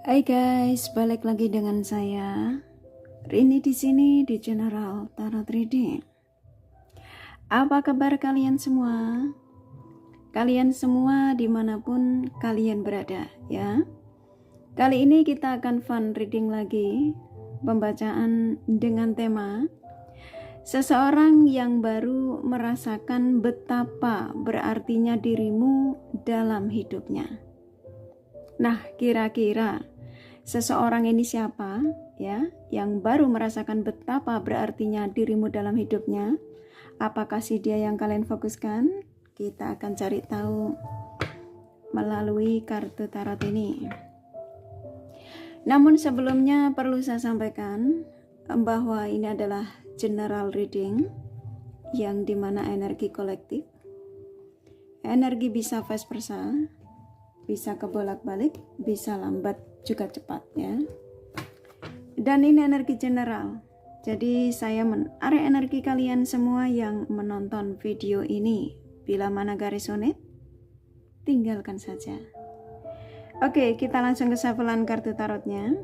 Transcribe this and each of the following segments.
Hai guys, balik lagi dengan saya Rini di sini di General Tarot Reading. Apa kabar kalian semua? Kalian semua dimanapun kalian berada ya. Kali ini kita akan fun reading lagi, pembacaan dengan tema seseorang yang baru merasakan betapa berartinya dirimu dalam hidupnya. Nah, kira-kira seseorang ini siapa ya, yang baru merasakan betapa berartinya dirimu dalam hidupnya? Apakah si dia yang kalian fokuskan? Kita akan cari tahu melalui kartu tarot ini. Namun sebelumnya perlu saya sampaikan bahwa ini adalah general reading yang dimana energi kolektif. Energi bisa vice versa, bisa kebolak-balik, bisa lambat juga cepat ya. Dan ini energi general. Jadi saya menarik energi kalian semua yang menonton video ini. Bila mana gak resonate, tinggalkan saja. Oke, kita langsung ke shufflean kartu tarotnya.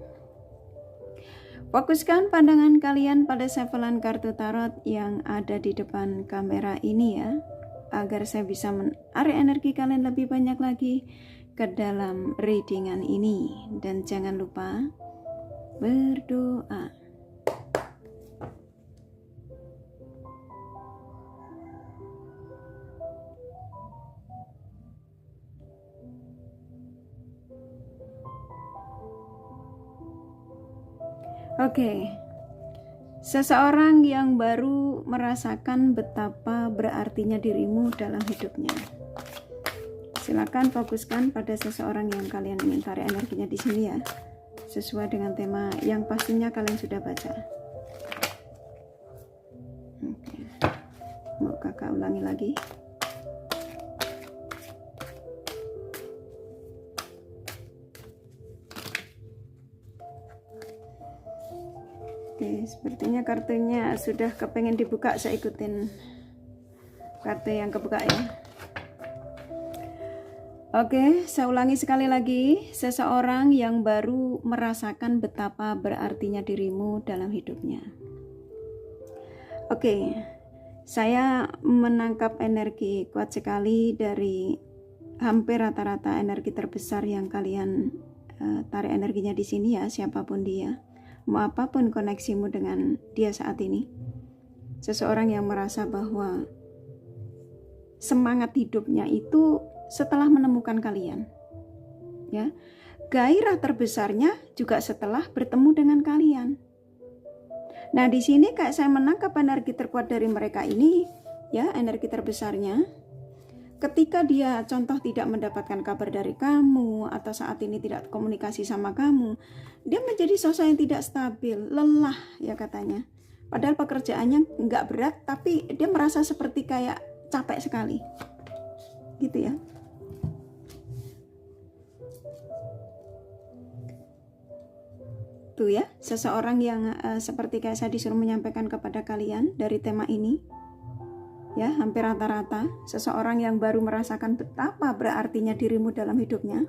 Fokuskan pandangan kalian pada shufflean kartu tarot yang ada di depan kamera ini ya, agar saya bisa menarik energi kalian lebih banyak lagi ke dalam readingan ini. Dan jangan lupa berdoa. Oke. Seseorang yang baru merasakan betapa berartinya dirimu dalam hidupnya. Silakan fokuskan pada seseorang yang kalian ingin tarik energinya di sini ya, sesuai dengan tema yang pastinya kalian sudah baca. Oke. Mau kakak ulangi lagi. Oke, sepertinya kartunya sudah kepengen dibuka, saya ikutin kartu yang kebuka ya. Oke, saya ulangi sekali lagi. Seseorang yang baru merasakan betapa berartinya dirimu dalam hidupnya. Oke, saya menangkap energi kuat sekali dari hampir rata-rata energi terbesar yang kalian tarik energinya di sini ya, siapapun dia. Mau apapun koneksimu dengan dia saat ini. Seseorang yang merasa bahwa semangat hidupnya itu setelah menemukan kalian ya, gairah terbesarnya juga setelah bertemu dengan kalian. Nah di sini kayak saya menangkap energi terkuat dari mereka ini ya, energi terbesarnya ketika dia contoh tidak mendapatkan kabar dari kamu atau saat ini tidak komunikasi sama kamu, dia menjadi sosok yang tidak stabil, lelah ya katanya. Padahal pekerjaannya nggak berat, tapi dia merasa seperti kayak capek sekali gitu ya. Tuh ya, seseorang yang seperti kayak saya disuruh menyampaikan kepada kalian dari tema ini ya, hampir rata-rata seseorang yang baru merasakan betapa berartinya dirimu dalam hidupnya.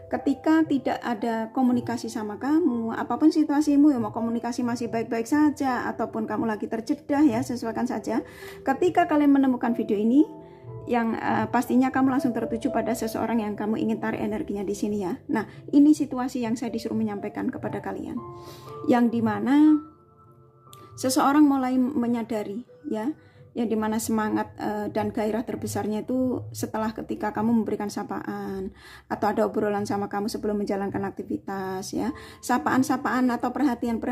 Ketika tidak ada komunikasi sama kamu, apapun situasimu ya, mau komunikasi masih baik-baik saja ataupun kamu lagi terjeda ya, sesuaikan saja. Ketika kalian menemukan video ini, yang pastinya kamu langsung tertuju pada seseorang yang kamu ingin tarik energinya di sini ya. Nah, ini situasi yang saya disuruh menyampaikan kepada kalian, yang dimana seseorang mulai menyadari ya, yang dimana semangat dan gairah terbesarnya itu setelah ketika kamu memberikan sapaan atau ada obrolan sama kamu sebelum menjalankan aktivitas ya, sapaan-sapaan atau perhatian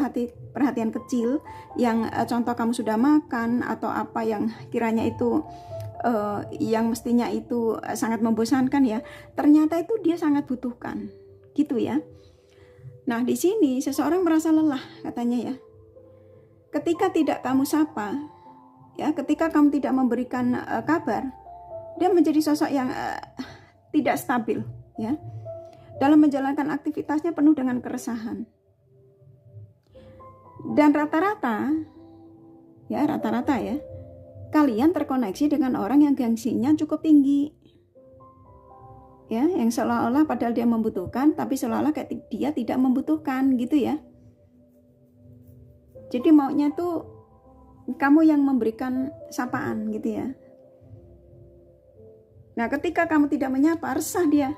kecil yang contoh kamu sudah makan atau apa yang kiranya itu yang mestinya itu sangat membosankan ya, ternyata itu dia sangat butuhkan gitu ya. Nah di sini seseorang merasa lelah katanya ya, ketika tidak kamu sapa ya, ketika kamu tidak memberikan kabar, dia menjadi sosok yang tidak stabil ya, dalam menjalankan aktivitasnya penuh dengan keresahan. Dan rata-rata ya, kalian terkoneksi dengan orang yang gengsinya cukup tinggi ya, yang seolah-olah padahal dia membutuhkan, tapi seolah-olah kayak dia tidak membutuhkan gitu ya. Jadi maunya tuh kamu yang memberikan sapaan gitu ya. Nah, ketika kamu tidak menyapa, resah dia,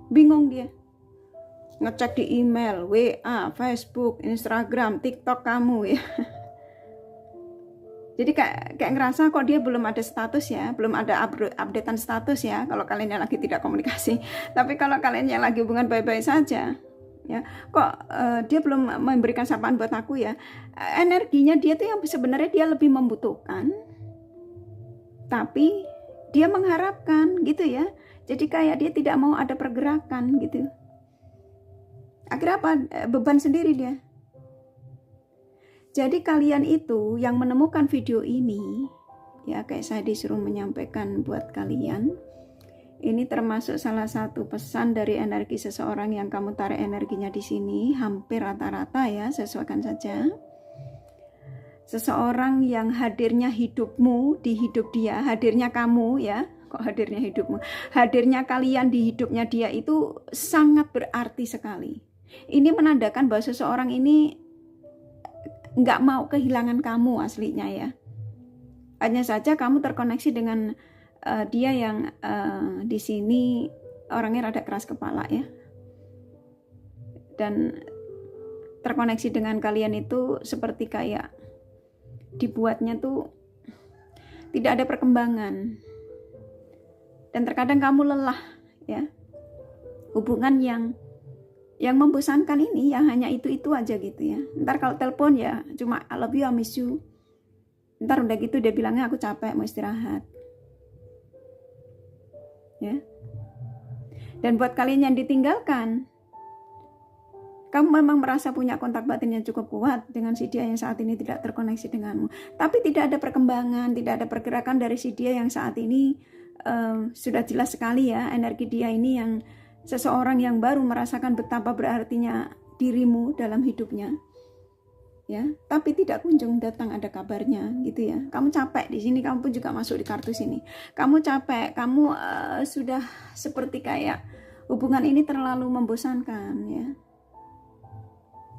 bingung dia, ngecek di email, WA, Facebook, Instagram, TikTok kamu ya. Jadi kayak ngerasa kok dia belum ada status ya, belum ada updatean status ya, kalau kalian yang lagi tidak komunikasi. Tapi kalau kalian yang lagi hubungan baik-baik saja, ya, kok dia belum memberikan sapaan buat aku ya. Energinya dia tuh yang sebenarnya dia lebih membutuhkan, tapi dia mengharapkan gitu ya. Jadi kayak dia tidak mau ada pergerakan gitu. Akhirnya apa? Beban sendiri dia. Jadi kalian itu yang menemukan video ini, ya kayak saya disuruh menyampaikan buat kalian, ini termasuk salah satu pesan dari energi seseorang yang kamu tarik energinya di sini, hampir rata-rata ya, sesuaikan saja. Seseorang yang hadirnya hidupmu di hidup dia, hadirnya kamu ya, kok hadirnya hidupmu, hadirnya kalian di hidupnya dia itu sangat berarti sekali. Ini menandakan bahwa seseorang ini nggak mau kehilangan kamu aslinya ya. Hanya saja kamu terkoneksi dengan dia yang di sini orangnya rada keras kepala ya. Dan terkoneksi dengan kalian itu seperti kayak dibuatnya tuh tidak ada perkembangan. Dan terkadang kamu lelah ya. Hubungan yang membosankan ini yang hanya itu aja gitu ya. Ntar kalau telepon ya cuma I love you, I miss you. Ntar udah gitu dia bilangnya aku capek mau istirahat. Ya. Dan buat kalian yang ditinggalkan, kamu memang merasa punya kontak batin yang cukup kuat dengan si dia yang saat ini tidak terkoneksi denganmu. Tapi tidak ada perkembangan, tidak ada pergerakan dari si dia yang saat ini sudah jelas sekali ya energi dia ini yang seseorang yang baru merasakan betapa berartinya dirimu dalam hidupnya, ya. Tapi tidak kunjung datang ada kabarnya, gitu ya. Kamu capek di sini, kamu pun juga masuk di kartu sini. Kamu capek, kamu sudah seperti kayak hubungan ini terlalu membosankan, ya.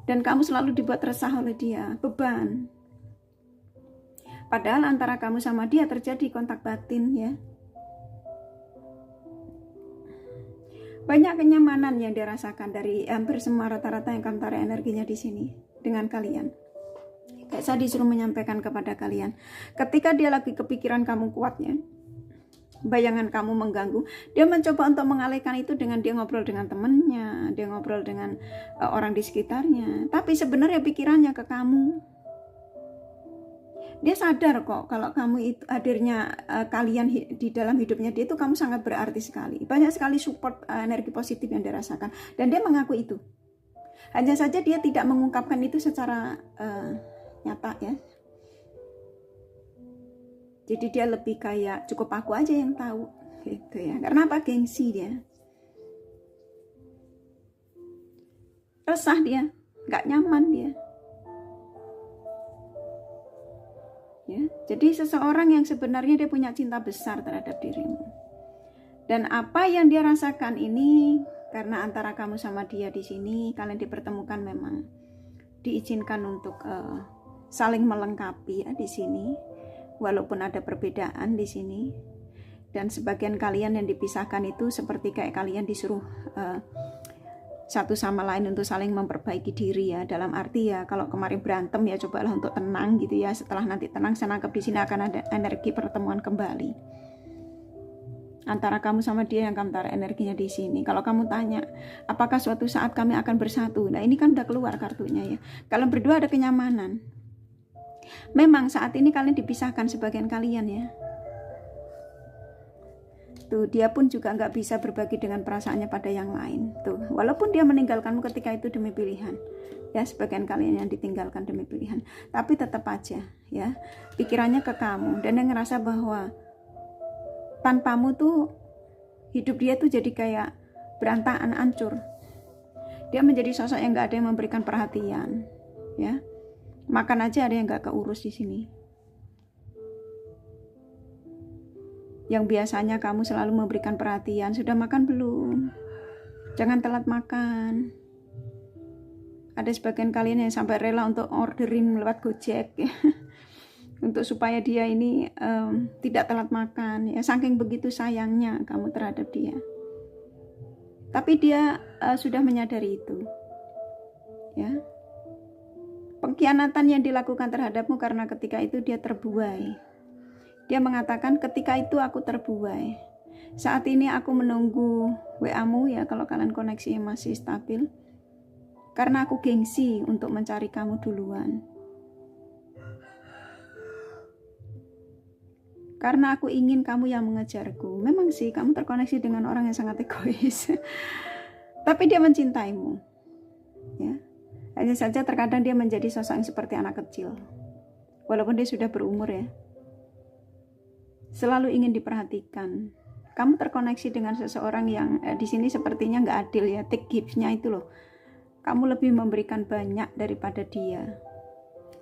Dan kamu selalu dibuat resah oleh dia, beban. Padahal antara kamu sama dia terjadi kontak batin, ya. Banyak kenyamanan yang dirasakan dari hampir semua rata-rata yang kamu tarik energinya di sini dengan kalian. Kayak saya disuruh menyampaikan kepada kalian, ketika dia lagi kepikiran kamu kuatnya, bayangan kamu mengganggu, dia mencoba untuk mengalihkan itu dengan dia ngobrol dengan temannya, dia ngobrol dengan orang di sekitarnya. Tapi sebenarnya pikirannya ke kamu. Dia sadar kok kalau kamu itu hadirnya kalian di dalam hidupnya dia itu kamu sangat berarti sekali. Banyak sekali support energi positif yang dirasakan dan dia mengaku itu. Hanya saja dia tidak mengungkapkan itu secara nyata ya. Jadi dia lebih kayak cukup aku aja yang tahu gitu ya. Karena apa? Gengsi dia. Resah dia, nggak nyaman dia. Ya, jadi seseorang yang sebenarnya dia punya cinta besar terhadap dirimu. Dan apa yang dia rasakan ini karena antara kamu sama dia di sini kalian dipertemukan memang diizinkan untuk saling melengkapi ya di sini. Walaupun ada perbedaan di sini. Dan sebagian kalian yang dipisahkan itu seperti kayak kalian disuruh satu sama lain untuk saling memperbaiki diri ya, dalam arti ya kalau kemarin berantem ya cobalah untuk tenang gitu ya, setelah nanti tenang saya nangkep di sini akan ada energi pertemuan kembali antara kamu sama dia yang kamu taruh energinya di sini. Kalau kamu tanya apakah suatu saat kami akan bersatu, nah ini kan udah keluar kartunya ya, kalian berdua ada kenyamanan. Memang saat ini kalian dipisahkan sebagian kalian ya. Tuh, dia pun juga nggak bisa berbagi dengan perasaannya pada yang lain. Tuh, walaupun dia meninggalkanmu ketika itu demi pilihan, ya sebagian kalian yang ditinggalkan demi pilihan, tapi tetap aja, ya pikirannya ke kamu dan dia ngerasa bahwa tanpamu tuh hidup dia tuh jadi kayak berantakan, hancur. Dia menjadi sosok yang nggak ada yang memberikan perhatian, ya makan aja ada yang nggak keurus di sini. yang biasanya kamu selalu memberikan perhatian. Sudah makan belum? Jangan telat makan. Ada sebagian kalian yang sampai rela untuk orderin lewat Gojek ya. Untuk supaya dia ini tidak telat makan ya, saking begitu sayangnya kamu terhadap dia. Tapi dia sudah menyadari itu ya. Pengkhianatan yang dilakukan terhadapmu karena ketika itu dia terbuai. Dia mengatakan ketika itu aku terbuai. Saat ini aku menunggu WA-mu ya, kalau kalian koneksi masih stabil. Karena aku gengsi untuk mencari kamu duluan. Karena aku ingin kamu yang mengejarku. Memang sih kamu terkoneksi dengan orang yang sangat egois. Tapi dia mencintaimu. Ya. Hanya saja terkadang dia menjadi sosok yang seperti anak kecil. Walaupun dia sudah berumur ya. Selalu ingin diperhatikan. Kamu terkoneksi dengan seseorang yang di sini sepertinya nggak adil ya. Take gift-nya itu loh. Kamu lebih memberikan banyak daripada dia.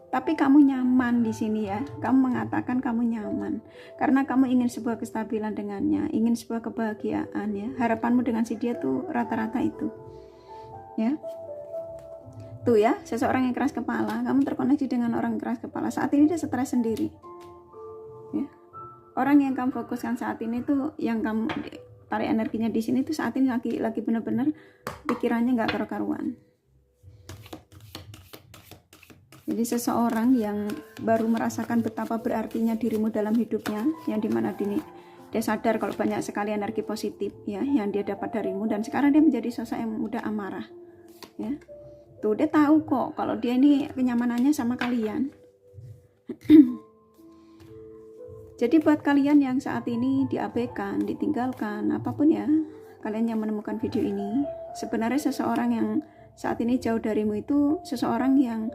Tapi kamu nyaman di sini ya. Kamu mengatakan kamu nyaman karena kamu ingin sebuah kestabilan dengannya, ingin sebuah kebahagiaan ya. Harapanmu dengan si dia tuh rata-rata itu. Ya. Tuh ya, seseorang yang keras kepala, kamu terkoneksi dengan orang yang keras kepala. Saat ini dia stres sendiri. Ya. Orang yang kamu fokuskan saat ini tuh yang kamu tarik energinya di sini tuh saat ini lagi benar-benar pikirannya nggak karu-karuan. Jadi seseorang yang baru merasakan betapa berartinya dirimu dalam hidupnya, yang dimana dia sadar kalau banyak sekali energi positif ya yang dia dapat darimu, dan sekarang dia menjadi sosok yang mudah amarah ya. Tuh dia tahu kok kalau dia ini kenyamanannya sama kalian. Jadi buat kalian yang saat ini diabaikan, ditinggalkan, apapun ya, kalian yang menemukan video ini, sebenarnya seseorang yang saat ini jauh darimu itu seseorang yang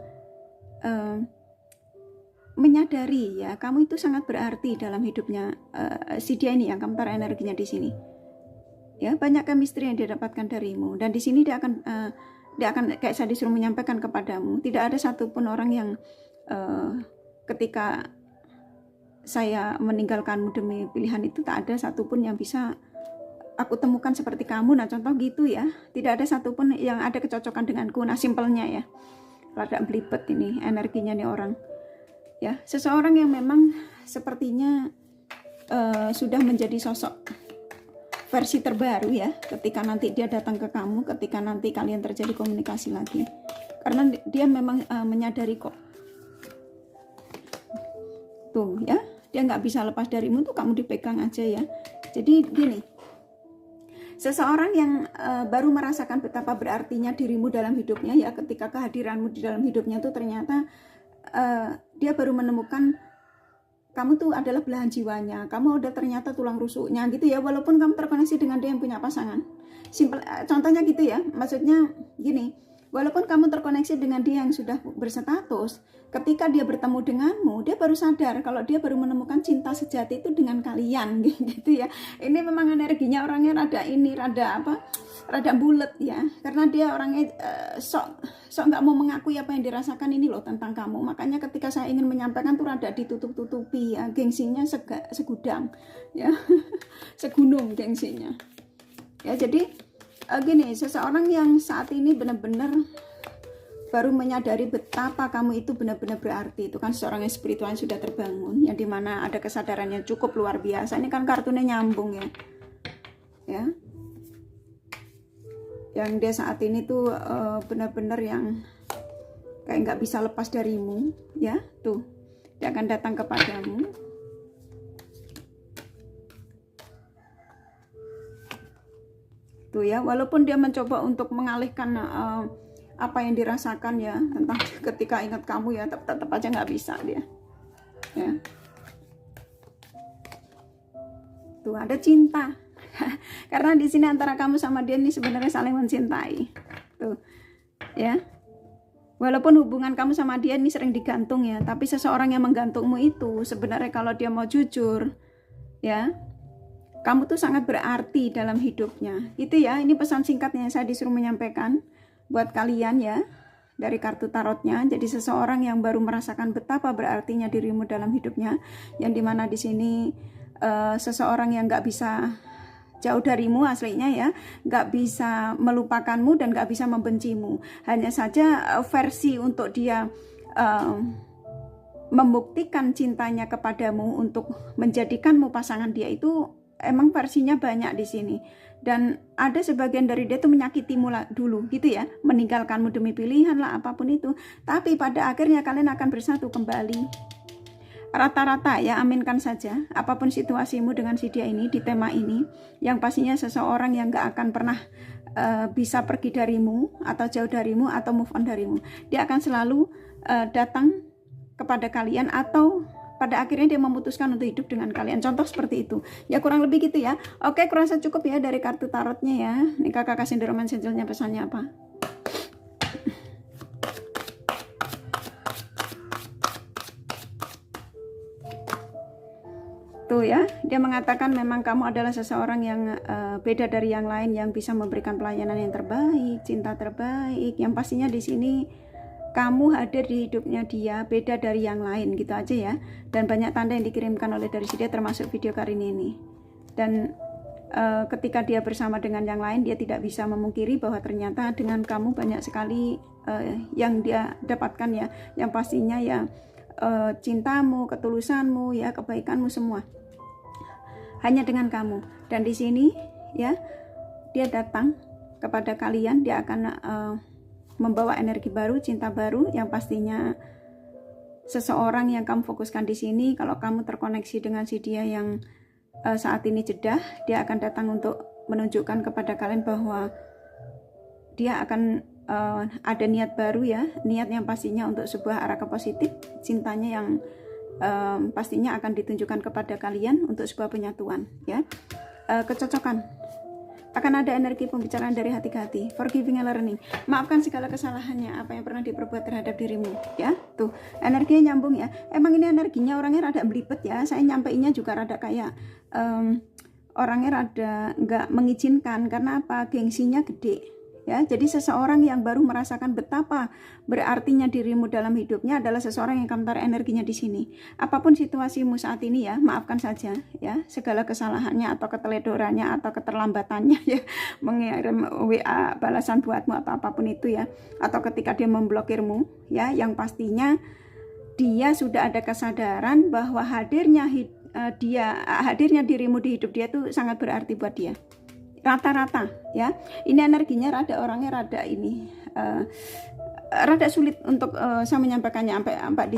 menyadari ya kamu itu sangat berarti dalam hidupnya si dia ini yang kamu taruh energinya di sini ya. Banyak chemistry yang dia dapatkan darimu, dan di sini dia akan kayak saya disuruh menyampaikan kepadamu, tidak ada satupun orang yang ketika saya meninggalkanmu demi pilihan itu, tak ada satupun yang bisa aku temukan seperti kamu. Nah contoh gitu ya, tidak ada satupun yang ada kecocokan denganku. Nah simpelnya ya, rada belibet ini energinya nih orang ya. Seseorang yang memang sepertinya sudah menjadi sosok versi terbaru ya ketika nanti dia datang ke kamu, ketika nanti kalian terjadi komunikasi lagi, karena dia memang menyadari kok tuh ya, dia nggak bisa lepas darimu tuh, kamu dipegang aja ya. Jadi gini, seseorang yang baru merasakan betapa berartinya dirimu dalam hidupnya ya, ketika kehadiranmu di dalam hidupnya tuh ternyata dia baru menemukan kamu tuh adalah belahan jiwanya, kamu udah ternyata tulang rusuknya gitu ya. Walaupun kamu terkoneksi dengan dia yang punya pasangan, simpel contohnya gitu ya, maksudnya gini, walaupun kamu terkoneksi dengan dia yang sudah berstatus, ketika dia bertemu denganmu, dia baru sadar kalau dia baru menemukan cinta sejati itu dengan kalian gitu ya. Ini memang energinya orangnya rada bulat ya, karena dia orangnya sok nggak mau mengakui apa yang dirasakan ini loh tentang kamu. Makanya ketika saya ingin menyampaikan tuh rada ditutup-tutupi ya, gengsinya segudang ya. Segunung gengsinya ya. Jadi gini, seseorang yang saat ini benar-benar baru menyadari betapa kamu itu benar-benar berarti, itu kan seorang yang spiritual yang sudah terbangun, yang dimana ada kesadaran yang cukup luar biasa. Ini kan kartunya nyambung ya, yang dia saat ini tuh benar-benar yang kayak nggak bisa lepas darimu ya. Tuh dia akan datang kepadamu. Tuh ya, walaupun dia mencoba untuk mengalihkan apa yang dirasakan ya tentang ketika ingat kamu ya, tetap aja nggak bisa dia ya. Tuh ada cinta karena di sini antara kamu sama dia ini sebenarnya saling mencintai tuh ya. Walaupun hubungan kamu sama dia ini sering digantung ya, tapi seseorang yang menggantungmu itu sebenarnya kalau dia mau jujur ya, kamu tuh sangat berarti dalam hidupnya itu ya. Ini pesan singkatnya yang saya disuruh menyampaikan buat kalian ya dari kartu tarotnya. Jadi seseorang yang baru merasakan betapa berartinya dirimu dalam hidupnya, yang dimana di sini seseorang yang nggak bisa jauh darimu aslinya ya, nggak bisa melupakanmu dan nggak bisa membencimu. Hanya saja versi untuk dia membuktikan cintanya kepadamu untuk menjadikanmu pasangan dia itu emang versinya banyak di sini. Dan ada sebagian dari dia itu menyakitimu dulu gitu ya, meninggalkanmu demi pilihan lah apapun itu. Tapi pada akhirnya kalian akan bersatu kembali. Rata-rata ya, aminkan saja apapun situasimu dengan si dia ini di tema ini, yang pastinya seseorang yang gak akan pernah bisa pergi darimu atau jauh darimu atau move on darimu. Dia akan selalu datang kepada kalian atau pada akhirnya dia memutuskan untuk hidup dengan kalian. Contoh seperti itu ya, kurang lebih gitu ya. Oke, kurasa cukup ya dari kartu tarotnya ya. Nih kakak kasih The Romance Angel-nya pesannya apa. Tuh ya, dia mengatakan memang kamu adalah seseorang yang beda dari yang lain, yang bisa memberikan pelayanan yang terbaik, cinta terbaik, yang pastinya di sini kamu hadir di hidupnya dia, beda dari yang lain gitu aja ya. Dan banyak tanda yang dikirimkan oleh dari si dia, termasuk video Karini ini. Dan ketika dia bersama dengan yang lain, dia tidak bisa memungkiri bahwa ternyata dengan kamu banyak sekali yang dia dapatkan ya, yang pastinya ya cintamu, ketulusanmu ya, kebaikanmu semua hanya dengan kamu. Dan di sini ya, dia datang kepada kalian, dia akan membawa energi baru, cinta baru, yang pastinya seseorang yang kamu fokuskan di sini. Kalau kamu terkoneksi dengan si dia yang saat ini jedah, dia akan datang untuk menunjukkan kepada kalian bahwa dia akan ada niat baru ya, niat yang pastinya untuk sebuah arah ke positif, cintanya yang pastinya akan ditunjukkan kepada kalian untuk sebuah penyatuan ya. Kecocokan, akan ada energi pembicaraan dari hati ke hati, forgiving and learning, maafkan segala kesalahannya apa yang pernah diperbuat terhadap dirimu ya. Tuh energinya nyambung ya, emang ini energinya orangnya rada belibet ya, saya nyampeinnya juga rada kayak orangnya rada nggak mengizinkan, karena apa, gengsinya gede ya. Jadi seseorang yang baru merasakan betapa berartinya dirimu dalam hidupnya adalah seseorang yang kamu taruh energinya di sini. Apapun situasimu saat ini ya, maafkan saja ya segala kesalahannya atau keteledorannya atau keterlambatannya ya, mengirim WA balasan buatmu atau apapun itu ya, atau ketika dia memblokirmu ya, yang pastinya dia sudah ada kesadaran bahwa hadirnya dirimu di hidup dia tuh sangat berarti buat dia. Rata-rata ya, ini energinya orangnya rada ini rada sulit untuk saya menyampaikannya sampai di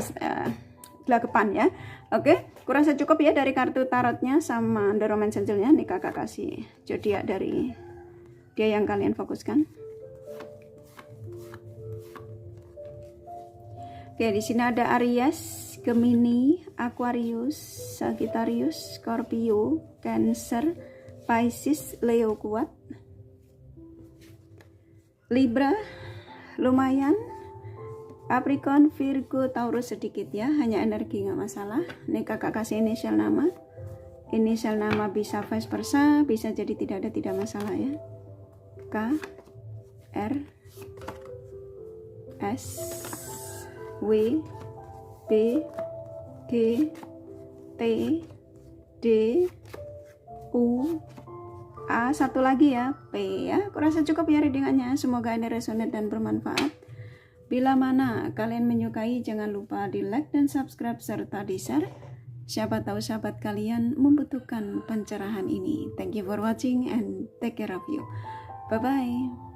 gelagapan ya. Oke, kurasa cukup ya dari kartu tarotnya sama The Romance Angel-nya. Nih kakak kasih zodiak dari dia yang kalian fokuskan. Oke, di sini ada Aries, Gemini, Aquarius, Sagittarius, Scorpio, Cancer, Pisces, Leo kuat, Libra lumayan, Capricorn, Virgo, Taurus sedikit ya, hanya energi nggak masalah. Nih kakak kasih inisial nama bisa vice versa, bisa jadi tidak masalah ya. K, R, S, W, B, G, T, D, U, A, satu lagi ya, P ya. Kurasa cukup ya readingannya, semoga ini resonate dan bermanfaat. Bila mana kalian menyukai, jangan lupa di like dan subscribe serta di share. Siapa tahu sahabat kalian membutuhkan pencerahan ini. Thank you for watching and take care of you. Bye bye.